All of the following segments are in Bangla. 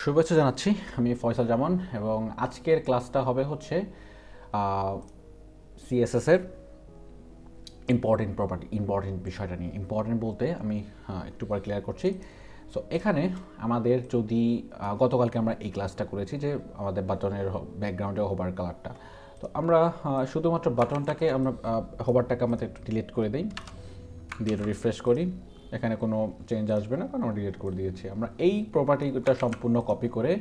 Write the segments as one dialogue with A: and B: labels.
A: শুভেচ্ছা জানাচ্ছি। আমি ফয়সাল জামান এবং আজকের ক্লাসটা হবে হচ্ছে সিএসএস এর ইম্পর্টেন্ট বিষয়টা নিয়ে। ইম্পর্টেন্ট বলতে আমি একটু পরে ক্লিয়ার করছি। সো এখানে আমাদের যদি গতকালকে আমরা এই ক্লাসটা করেছি যে আমাদের বাটনের ব্যাকগ্রাউন্ডে হোভার কালারটা, তো আমরা শুধুমাত্র বাটনটাকে আমরা হোভারটাকে আমাদের একটু ডিলিট করে দিই, দিয়ে রিফ্রেশ করি। এখানে কোনো চেঞ্জ আসবে না কারণ আমরা ডিলিট করে দিয়েছি। আমরা এই প্রপার্টিটা সম্পূর্ণ কপি করে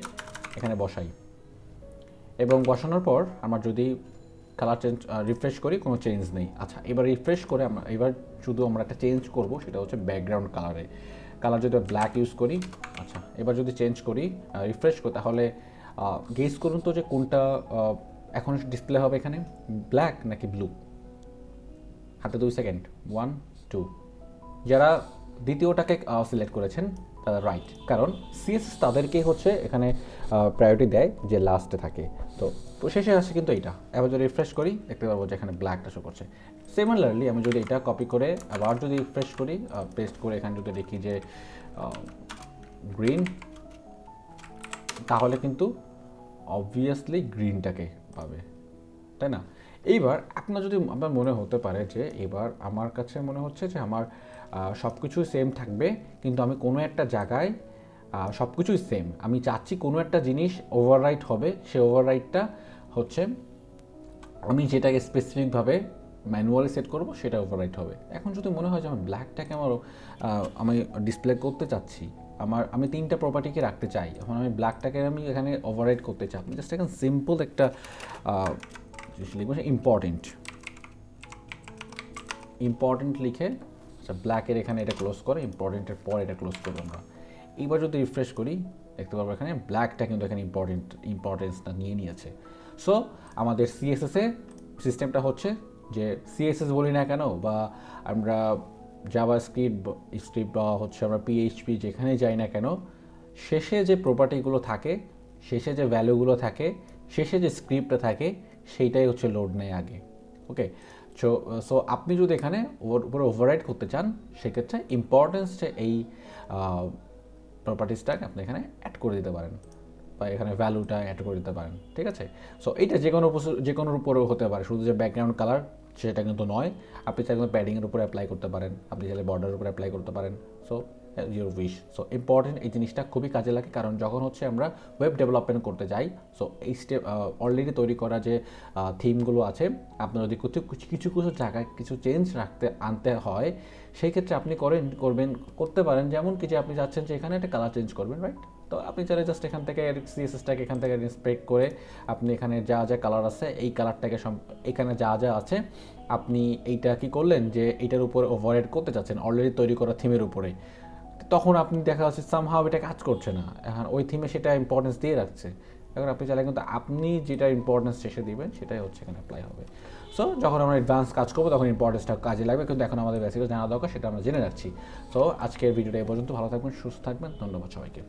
A: এখানে বসাই এবং বসানোর পর আমরা যদি কালার চেঞ্জ রিফ্রেশ করি, কোনো চেঞ্জ নেই। আচ্ছা, এবার রিফ্রেশ করে এবার শুধু আমরা একটা চেঞ্জ করব, সেটা হচ্ছে ব্যাকগ্রাউন্ড কালারে। কালার যদি ব্ল্যাক ইউজ করি, আচ্ছা এবার যদি চেঞ্জ করি রিফ্রেশ করি, তাহলে গেস করুন তো যে কোনটা এখন ডিসপ্লে হবে এখানে, ব্ল্যাক নাকি ব্লু? হাতে 2 সেকেন্ড, 1 2। যারা দ্বিতীয়টাকে সিলেক্ট করেছেন তারা রাইট, কারণ সিএসএস তাদেরকেই হচ্ছে এখানে প্রায়োরিটি দেয় যে লাস্টে থাকে। তো শেষে আসে কিন্তু এইটা। এবার যদি রিফ্রেশ করি দেখতে পারবো যে এখানে ব্ল্যাকটা শো করছে। সিমিলারলি আমি যদি এটা কপি করে আবার যদি রিফ্রেশ করি, পেস্ট করে এখানে যদি দেখি যে গ্রিন, তাহলে কিন্তু অবভিয়াসলি গ্রিনটাকে পাবে, তাই না? এইবার আপনার মনে হতে পারে যে এবার আমার কাছে মনে হচ্ছে যে আমার সব কিছুই সেম থাকবে, কিন্তু আমি কোনো একটা জায়গায় সব কিছুই সেম, আমি চাচ্ছি কোনো একটা জিনিস ওভাররাইট হবে। সে ওভাররাইটটা হচ্ছে আমি যেটাকে স্পেসিফিকভাবে ম্যানুয়ালি সেট করব সেটা ওভাররাইট হবে। এখন যদি মনে হয় যে আমার ব্ল্যাকটাকে আমি ডিসপ্লে করতে চাচ্ছি, আমি 3টা প্রপার্টিকে রাখতে চাই, এখন আমি ব্ল্যাকটাকে আমি এখানে ওভাররাইট করতে চাই, আপনি জাস্ট এখানে সিম্পল একটা লিখবো ইম্পর্টেন্ট লিখে, আচ্ছা ব্ল্যাকের এখানে এটা ক্লোজ করে, ইম্পর্টেন্টের পর এটা ক্লোজ করবো আমরা। এইবার যদি রিফ্রেশ করি দেখতে পারবো এখানে ব্ল্যাকটা কিন্তু এখানে ইম্পর্টেন্সটা নিয়ে নিয়েছে। সো আমাদের সিএসএসে সিস্টেমটা হচ্ছে যে সিএসএস বলি না কেন, বা আমরা জাভা স্ক্রিপ্ট বা হচ্ছে আমরা পিএইচপি যেখানে যাই না কেন, শেষে যে প্রপার্টিগুলো থাকে, শেষে যে ভ্যালুগুলো থাকে, শেষে যে স্ক্রিপ্টটা থাকে, সেইটাই হচ্ছে লোড নেয় আগে। ওকে, সো আপনি যদি এখানে উপরে ওভাররাইড করতে চান, সেক্ষেত্রে ইম্পর্টেন্সটা এই প্রপার্টিসটাকে আপনি এখানে অ্যাড করে দিতে পারেন, বা এখানে ভ্যালুটা অ্যাড করে দিতে পারেন, ঠিক আছে? সো এইটা যে কোনোর উপরেও হতে পারে, শুধু যে ব্যাকগ্রাউন্ড কালার সেটা কিন্তু নয়। আপনি চাইলে প্যাডিংয়ের উপরে অ্যাপ্লাই করতে পারেন, আপনি চাইলে বর্ডারের উপরে অ্যাপ্লাই করতে পারেন। So your wish. So important, এই জিনিসটা খুবই কাজে লাগে, কারণ যখন হচ্ছে আমরা ওয়েব ডেভেলপমেন্ট করতে যাই, সো এই স্টেপ অলরেডি তৈরি করা যে থিমগুলো আছে, আপনার যদি কিছু জায়গায় কিছু চেঞ্জ আনতে হয়, সেই ক্ষেত্রে আপনি করতে পারেন যেমন কি যে আপনি চাচ্ছেন যে এখানে একটা কালার চেঞ্জ করবেন, রাইট? তো আপনি চাইলে জাস্ট এখান থেকে সিএসএসটাকে এখান থেকে ইন্সপেক্ট করে আপনি এখানে যা যা কালার আছে, এই কালারটাকে এখানে যা যা আছে আপনি এইটা কি করলেন যে এইটার উপরে ওভাররাইড করতে চাচ্ছেন অলরেডি তৈরি করা থিমের উপরে, তখন আপনি দেখা যাচ্ছে সামহাও এটা কাজ করছে না, এখন ওই থিমে সেটা ইম্পর্টেন্স দিয়ে রাখছে। এখন আপনি চাইলে কিন্তু আপনি যেটা ইম্পর্টেন্স শেষে দিবেন সেটাই হচ্ছে এখানে অ্যাপ্লাই হবে। সো যখন আমরা অ্যাডভান্স কাজ করবো তখন ইম্পর্টেন্সটা কাজে লাগবে, কিন্তু এখন আমাদের বেসিক্যালি জানা দরকার, সেটা আমরা জেনে রাখছি। সো আজকের ভিডিওটা এই পর্যন্ত। ভালো থাকবেন, সুস্থ থাকবেন, ধন্যবাদ সবাইকে।